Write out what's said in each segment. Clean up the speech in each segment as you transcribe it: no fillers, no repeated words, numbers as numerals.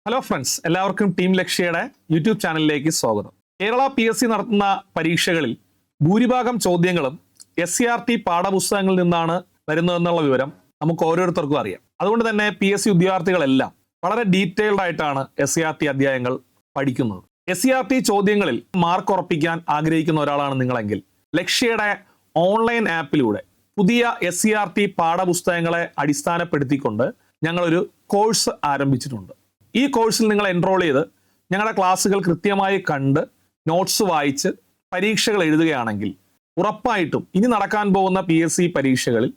Hello friends, എല്ലാവർക്കും team ലക്ഷ്യയുടെ YouTube ചാനലിലേക്ക് സ്വാഗതം. കേരള PSC നടത്തുന്ന പരീക്ഷകളിൽ ഭൂരിഭാഗം ചോദ്യങ്ങളും SCRT പാഠപുസ്തകങ്ങളിൽ നിന്നാണ് വരുന്നതെന്നുള്ള വിവരം നമുക്ക് ഓരോരുത്തർക്കും അറിയാം. അതുകൊണ്ട് തന്നെ PSC ഉദ്യോഗാർത്ഥികളെല്ലാം വളരെ ഡീറ്റെയിൽഡ് ആയിട്ടാണ് SCRT അധ്യായങ്ങൾ പഠിക്കുന്നത്. SCRT ചോദ്യങ്ങളിൽ മാർക്ക് ഉറപ്പിക്കാൻ ആഗ്രഹിക്കുന്ന ഒരാളാണ് നിങ്ങളെങ്കിൽ ലക്ഷ്യയുടെ ഓൺലൈൻ ആപ്പിലൂടെ പുതിയ SCRT പാഠപുസ്തകങ്ങളെ അടിസ്ഥാനപ്പെടുത്തിക്കൊണ്ട് ഞങ്ങളൊരു കോഴ്സ് ആരംഭിച്ചിട്ടുണ്ട്. ഈ കോഴ്സിൽ നിങ്ങൾ എൻറോൾ ചെയ്ത് ഞങ്ങളുടെ ക്ലാസ്സുകൾ കൃത്യമായി കണ്ട് നോട്ട്സ് വായിച്ച് പരീക്ഷകൾ എഴുതുകയാണെങ്കിൽ ഉറപ്പായിട്ടും ഇനി നടക്കാൻ പോകുന്ന PSC പരീക്ഷകളിൽ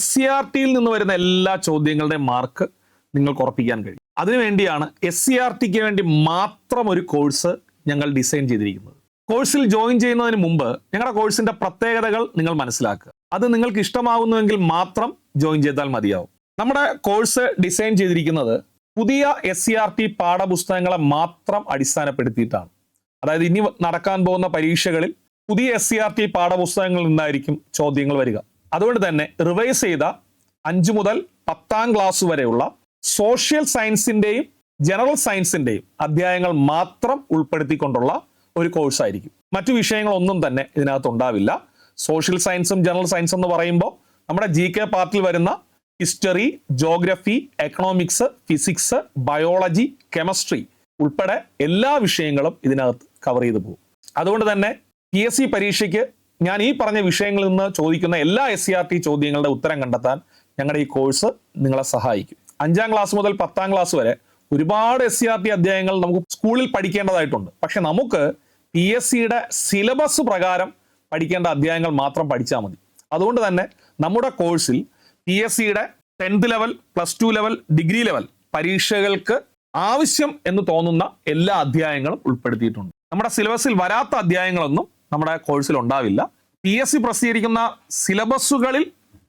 SCRTയിൽ നിന്ന് വരുന്ന എല്ലാ ചോദ്യങ്ങളുടെയും മാർക്ക് നിങ്ങൾക്ക് ഉറപ്പിക്കാൻ കഴിയും. അതിനുവേണ്ടിയാണ് SCRTക്ക് വേണ്ടി മാത്രം ഒരു കോഴ്സ് ഞങ്ങൾ ഡിസൈൻ ചെയ്തിരിക്കുന്നത്. കോഴ്സിൽ ജോയിൻ ചെയ്യുന്നതിന് മുമ്പ് ഞങ്ങളുടെ കോഴ്സിന്റെ പ്രത്യേകതകൾ നിങ്ങൾ മനസ്സിലാക്കുക. അത് നിങ്ങൾക്ക് ഇഷ്ടമാകുന്നുവെങ്കിൽ മാത്രം ജോയിൻ ചെയ്താൽ മതിയാവും. നമ്മുടെ കോഴ്സ് ഡിസൈൻ ചെയ്തിരിക്കുന്നത് പുതിയ SCRT പാഠപുസ്തകങ്ങളെ മാത്രം അടിസ്ഥാനപ്പെടുത്തിയിട്ടാണ്. അതായത് ഇനി നടക്കാൻ പോകുന്ന പരീക്ഷകളിൽ പുതിയ SCRT പാഠപുസ്തകങ്ങളിൽ നിന്നായിരിക്കും ചോദ്യങ്ങൾ വരിക. അതുകൊണ്ട് തന്നെ റിവൈസ് ചെയ്ത 5 മുതൽ 10ാം ക്ലാസ് വരെയുള്ള സോഷ്യൽ സയൻസിന്റെയും ജനറൽ സയൻസിന്റെയും അധ്യായങ്ങൾ മാത്രം ഉൾപ്പെടുത്തിക്കൊണ്ടുള്ള ഒരു കോഴ്സായിരിക്കും. മറ്റു വിഷയങ്ങളൊന്നും തന്നെ ഇതിനകത്ത് ഉണ്ടാവില്ല. സോഷ്യൽ സയൻസും ജനറൽ സയൻസും എന്ന് പറയുമ്പോൾ നമ്മുടെ GK പാർട്ടിൽ വരുന്ന history, geography, economics, physics, biology, chemistry ഉൾപ്പെടെ എല്ലാ വിഷയങ്ങളും ഇതിനകത്ത് കവർ ചെയ്തു പോകും. അതുകൊണ്ട് തന്നെ PSC പരീക്ഷയ്ക്ക് ഞാൻ ഈ പറഞ്ഞ വിഷയങ്ങളിൽ നിന്ന് ചോദിക്കുന്ന എല്ലാ SCRT ചോദ്യങ്ങളുടെ ഉത്തരം കണ്ടെത്താൻ ഞങ്ങളുടെ ഈ കോഴ്സ് നിങ്ങളെ സഹായിക്കും. 5ാം ക്ലാസ് മുതൽ 10ാം ക്ലാസ് വരെ ഒരുപാട് SCRT അധ്യായങ്ങൾ നമുക്ക് സ്കൂളിൽ പഠിക്കേണ്ടതായിട്ടുണ്ട്. പക്ഷെ നമുക്ക് PSCയുടെ സിലബസ് പ്രകാരം പഠിക്കേണ്ട അധ്യായങ്ങൾ മാത്രം പഠിച്ചാൽ മതി. അതുകൊണ്ട് തന്നെ നമ്മുടെ കോഴ്സിൽ PSCയുടെ 10th level, +2 level, degree level പരീക്ഷകൾക്ക് ആവശ്യം എന്ന് തോന്നുന്ന എല്ലാ അധ്യായങ്ങളും ഉൾപ്പെടുത്തിയിട്ടുണ്ട്. നമ്മുടെ സിലബസിൽ വരാത്ത അധ്യായങ്ങളൊന്നും നമ്മുടെ കോഴ്സിൽ ഉണ്ടാവില്ല. PSC പ്രസിദ്ധീകരിക്കുന്ന സിലബസുകളിൽ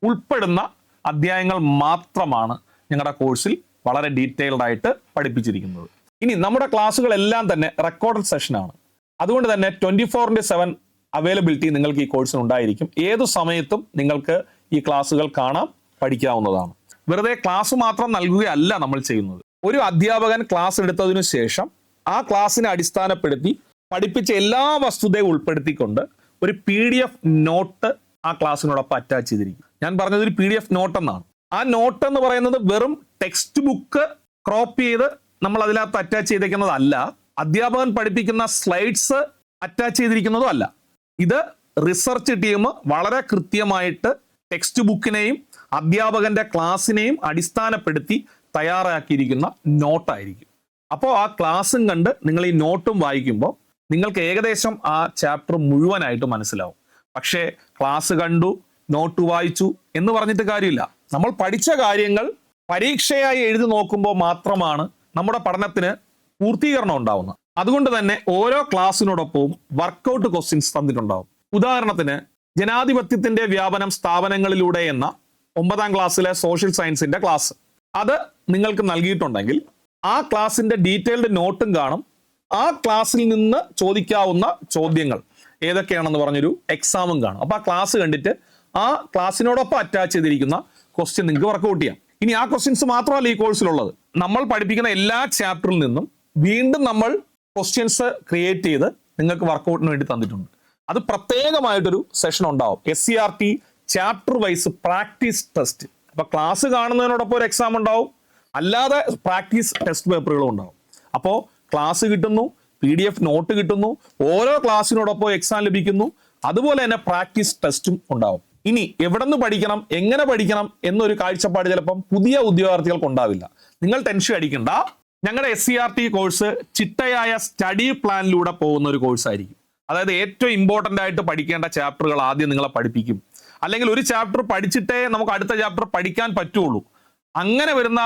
ഉൾപ്പെടുന്ന അധ്യായങ്ങൾ മാത്രമാണ് ഞങ്ങളുടെ കോഴ്സിൽ വളരെ ഡീറ്റെയിൽഡ് ആയിട്ട് പഠിപ്പിച്ചിരിക്കുന്നത്. ഇനി നമ്മുടെ ക്ലാസ്സുകളെല്ലാം തന്നെ റെക്കോർഡഡ് സെഷനാണ്. അതുകൊണ്ട് തന്നെ 24/7 അവൈലബിലിറ്റി നിങ്ങൾക്ക് ഈ കോഴ്സിന് ഉണ്ടായിരിക്കും. ഏതു സമയത്തും നിങ്ങൾക്ക് ഈ ക്ലാസ്സുകൾ കാണാം, പഠിക്കാവുന്നതാണ്. വെറുതെ ക്ലാസ് മാത്രം നൽകുകയല്ല നമ്മൾ ചെയ്യുന്നത്. ഒരു അധ്യാപകൻ ക്ലാസ് എടുത്തതിനു ശേഷം ആ ക്ലാസ്സിനെ അടിസ്ഥാനപ്പെടുത്തി പഠിപ്പിച്ച എല്ലാ വസ്തുതയും ഉൾപ്പെടുത്തിക്കൊണ്ട് ഒരു PDF നോട്ട് ആ ക്ലാസ്സിനോടൊപ്പം അറ്റാച്ച് ചെയ്തിരിക്കും. ഞാൻ പറഞ്ഞത് ഒരു PDF നോട്ട് എന്നാണ്. ആ നോട്ട് എന്ന് പറയുന്നത് വെറും ടെക്സ്റ്റ് ബുക്ക് ക്രോപ്പ് ചെയ്ത് നമ്മൾ അതിനകത്ത് അറ്റാച്ച് ചെയ്തേക്കുന്നതല്ല. അധ്യാപകൻ പഠിപ്പിക്കുന്ന സ്ലൈഡ്സ് അറ്റാച്ച് ചെയ്തിരിക്കുന്നതും അല്ല. ഇത് റിസർച്ച് ടീം വളരെ കൃത്യമായിട്ട് ടെക്സ്റ്റ് ബുക്കിനെയും അധ്യാപകന്റെ ക്ലാസ്സിനെയും അടിസ്ഥാനപ്പെടുത്തി തയ്യാറാക്കിയിരിക്കുന്ന നോട്ടായിരിക്കും. അപ്പോൾ ആ ക്ലാസ്സും കണ്ട് നിങ്ങൾ ഈ നോട്ടും വായിക്കുമ്പോൾ നിങ്ങൾക്ക് ഏകദേശം ആ ചാപ്റ്റർ മുഴുവനായിട്ട് മനസ്സിലാവും. പക്ഷേ ക്ലാസ് കണ്ടു, നോട്ട് വായിച്ചു എന്ന് പറഞ്ഞിട്ട് കാര്യമില്ല. നമ്മൾ പഠിച്ച കാര്യങ്ങൾ പരീക്ഷയായി എഴുതി നോക്കുമ്പോൾ മാത്രമാണ് നമ്മുടെ പഠനത്തിന് പൂർത്തീകരണം ഉണ്ടാവുന്നത്. അതുകൊണ്ട് തന്നെ ഓരോ ക്ലാസ്സിനോടൊപ്പവും വർക്കൗട്ട് ക്വസ്റ്റ്യൻസ് തന്നിട്ടുണ്ടാവും. ഉദാഹരണത്തിന് ജനാധിപത്യത്തിന്റെ വ്യാപനം സ്ഥാപനങ്ങളിലൂടെ എന്ന 9ാം ക്ലാസ്സിലെ സോഷ്യൽ സയൻസിന്റെ ക്ലാസ് അത് നിങ്ങൾക്ക് നൽകിയിട്ടുണ്ടെങ്കിൽ ആ ക്ലാസ്സിന്റെ ഡീറ്റെയിൽഡ് നോട്ടും കാണും. ആ ക്ലാസ്സിൽ നിന്ന് ചോദിക്കാവുന്ന ചോദ്യങ്ങൾ ഏതൊക്കെയാണെന്ന് പറഞ്ഞൊരു എക്സാമും കാണും. അപ്പൊ ആ ക്ലാസ് കണ്ടിട്ട് ആ ക്ലാസ്സിനോടൊപ്പം അറ്റാച്ച് ചെയ്തിരിക്കുന്ന ക്വസ്റ്റ്യൻ നിങ്ങൾക്ക് വർക്കൗട്ട് ചെയ്യാം. ഇനി ആ ക്വസ്റ്റ്യൻസ് മാത്രമല്ല ഈ കോഴ്സിലുള്ളത്. നമ്മൾ പഠിപ്പിക്കുന്ന എല്ലാ ചാപ്റ്ററിൽ നിന്നും വീണ്ടും നമ്മൾ ക്വസ്റ്റ്യൻസ് ക്രിയേറ്റ് ചെയ്ത് നിങ്ങൾക്ക് വർക്കൗട്ടിന് വേണ്ടി തന്നിട്ടുണ്ട്. അത് പ്രത്യേകമായിട്ടൊരു സെഷൻ ഉണ്ടാവും. SCRT chapter wise practice test. അപ്പൊ ക്ലാസ് കാണുന്നതിനോടൊപ്പം ഒരു എക്സാം ഉണ്ടാവും, അല്ലാതെ പ്രാക്ടീസ് ടെസ്റ്റ് പേപ്പറുകളും ഉണ്ടാവും. അപ്പോൾ ക്ലാസ് കിട്ടുന്നു, PDF നോട്ട് കിട്ടുന്നു, ഓരോ ക്ലാസ്സിനോടൊപ്പം എക്സാം ലഭിക്കുന്നു, അതുപോലെ തന്നെ പ്രാക്ടീസ് ടെസ്റ്റും ഉണ്ടാവും. ഇനി എവിടെ നിന്ന് പഠിക്കണം, എങ്ങനെ പഠിക്കണം എന്നൊരു കാഴ്ചപ്പാട് ചിലപ്പം പുതിയ ഉദ്യോഗാർത്ഥികൾക്ക് ഉണ്ടാവില്ല. നിങ്ങൾ ടെൻഷൻ അടിക്കണ്ട. ഞങ്ങളുടെ SCRT കോഴ്സ് ചിട്ടയായ സ്റ്റഡി പ്ലാനിലൂടെ പോകുന്ന ഒരു കോഴ്സായിരിക്കും. അതായത് ഏറ്റവും ഇമ്പോർട്ടൻ്റ് ആയിട്ട് പഠിക്കേണ്ട ചാപ്റ്ററുകൾ ആദ്യം നിങ്ങളെ പഠിപ്പിക്കും. അല്ലെങ്കിൽ ഒരു ചാപ്റ്റർ പഠിച്ചിട്ടേ നമുക്ക് അടുത്ത ചാപ്റ്റർ പഠിക്കാൻ പറ്റുള്ളൂ. അങ്ങനെ വരുന്ന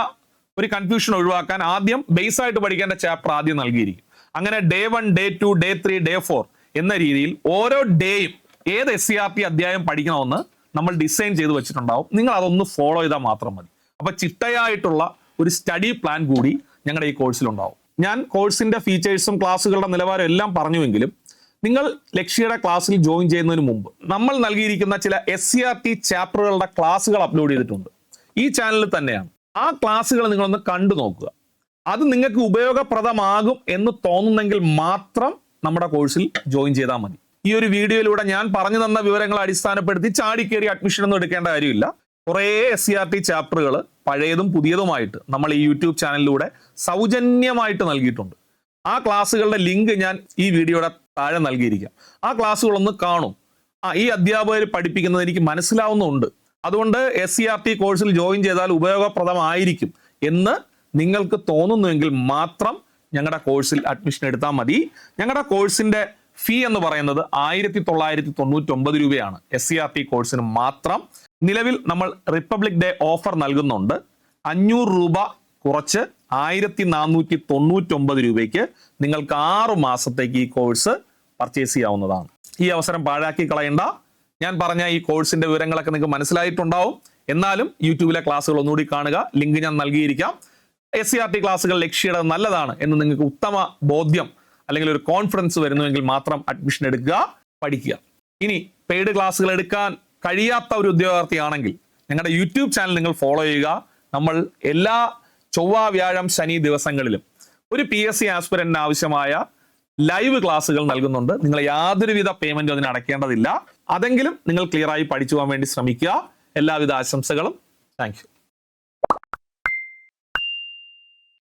ഒരു കൺഫ്യൂഷൻ ഒഴിവാക്കാൻ ആദ്യം ബേസ് ആയിട്ട് പഠിക്കേണ്ട ചാപ്റ്റർ ആദ്യം നൽകിയിരിക്കും. അങ്ങനെ Day 1, Day 2, Day 3, Day 4 എന്ന രീതിയിൽ ഓരോ ഡേയും ഏത് SCRT അധ്യായം പഠിക്കണമെന്ന് നമ്മൾ ഡിസൈൻ ചെയ്ത് വെച്ചിട്ടുണ്ടാവും. നിങ്ങൾ അതൊന്ന് ഫോളോ ചെയ്താൽ മാത്രം മതി. അപ്പൊ ചിട്ടയായിട്ടുള്ള ഒരു സ്റ്റഡി പ്ലാൻ കൂടി ഞങ്ങളുടെ ഈ കോഴ്സിലുണ്ടാവും. ഞാൻ കോഴ്സിന്റെ ഫീച്ചേഴ്സും ക്ലാസ്സുകളുടെ നിലവാരം എല്ലാം പറഞ്ഞുവെങ്കിലും നിങ്ങൾ ലക്ഷ്യയുടെ ക്ലാസ്സിൽ ജോയിൻ ചെയ്യുന്നതിന് മുമ്പ് നമ്മൾ നൽകിയിരിക്കുന്ന ചില SCRT ചാപ്റ്ററുകളുടെ ക്ലാസ്സുകൾ അപ്ലോഡ് ചെയ്തിട്ടുണ്ട്. ഈ ചാനലിൽ തന്നെയാണ്. ആ ക്ലാസ്സുകൾ നിങ്ങളൊന്ന് കണ്ടു നോക്കുക. അത് നിങ്ങൾക്ക് ഉപയോഗപ്രദമാകും എന്ന് തോന്നുന്നെങ്കിൽ മാത്രം നമ്മുടെ കോഴ്സിൽ ജോയിൻ ചെയ്താൽ മതി. ഈ ഒരു വീഡിയോയിലൂടെ ഞാൻ പറഞ്ഞു തന്ന വിവരങ്ങളെ അടിസ്ഥാനപ്പെടുത്തി ചാടിക്കേറി അഡ്മിഷൻ ഒന്നും എടുക്കേണ്ട കാര്യമില്ല. കുറേ SCRT ചാപ്റ്ററുകൾ പഴയതും പുതിയതുമായിട്ട് നമ്മൾ ഈ യൂട്യൂബ് ചാനലിലൂടെ സൗജന്യമായിട്ട് നൽകിയിട്ടുണ്ട്. ആ ക്ലാസ്സുകളുടെ ലിങ്ക് ഞാൻ ഈ വീഡിയോയുടെ താഴെ നൽകിയിരിക്കാം. ആ ക്ലാസ്സുകളൊന്ന് കാണും. ഈ അധ്യാപകർ പഠിപ്പിക്കുന്നത് എനിക്ക് മനസ്സിലാവുന്നുണ്ട്, അതുകൊണ്ട് SCRT കോഴ്സിൽ ജോയിൻ ചെയ്താൽ ഉപയോഗപ്രദമായിരിക്കും എന്ന് നിങ്ങൾക്ക് തോന്നുന്നുവെങ്കിൽ മാത്രം ഞങ്ങളുടെ കോഴ്സിൽ അഡ്മിഷൻ എടുത്താൽ മതി. ഞങ്ങളുടെ കോഴ്സിന്റെ ഫീ എന്ന് പറയുന്നത് 1999 രൂപയാണ് SCRT കോഴ്സിന് മാത്രം. നിലവിൽ നമ്മൾ റിപ്പബ്ലിക് ഡേ ഓഫർ നൽകുന്നുണ്ട്. 500 രൂപ കുറച്ച് 1499 രൂപയ്ക്ക് നിങ്ങൾക്ക് 6 മാസത്തേക്ക് ഈ കോഴ്സ് പർച്ചേസ് ചെയ്യാവുന്നതാണ്. ഈ അവസരം പാഴാക്കി കളയണ്ട. ഞാൻ പറഞ്ഞ ഈ കോഴ്സിന്റെ വിവരങ്ങളൊക്കെ നിങ്ങൾക്ക് മനസ്സിലായിട്ടുണ്ടാവും. എന്നാലും യൂട്യൂബിലെ ക്ലാസ്സുകൾ ഒന്നുകൂടി കാണുക. ലിങ്ക് ഞാൻ നൽകിയിരിക്കാം. SCRT ക്ലാസ്സുകൾ ലക്ഷ്യയുടെ നല്ലതാണ് എന്ന് നിങ്ങൾക്ക് ഉത്തമ ബോധ്യം അല്ലെങ്കിൽ ഒരു കോൺഫിഡൻസ് വരുന്നുവെങ്കിൽ മാത്രം അഡ്മിഷൻ എടുക്കുക, പഠിക്കുക. ഇനി പെയ്ഡ് ക്ലാസ്സുകൾ എടുക്കാൻ കഴിയാത്ത ഒരു ഉദ്യോഗാർത്ഥിയാണെങ്കിൽ ഞങ്ങളുടെ യൂട്യൂബ് ചാനൽ നിങ്ങൾ ഫോളോ ചെയ്യുക. നമ്മൾ എല്ലാ ചൊവ്വ, വ്യാഴം, ശനി ദിവസങ്ങളിലും ഒരു PSC ആസ്പിരന്റിന് ആവശ്യമായ ലൈവ് ക്ലാസ്സുകൾ നൽകുന്നുണ്ട്. നിങ്ങൾ യാതൊരുവിധ പേയ്മെന്റും അതിന് അടയ്ക്കേണ്ടതില്ല. അതെങ്കിലും നിങ്ങൾ ക്ലിയർ ആയി പഠിച്ചു പോകാൻ വേണ്ടി ശ്രമിക്കുക. എല്ലാവിധ ആശംസകളും. Thank you.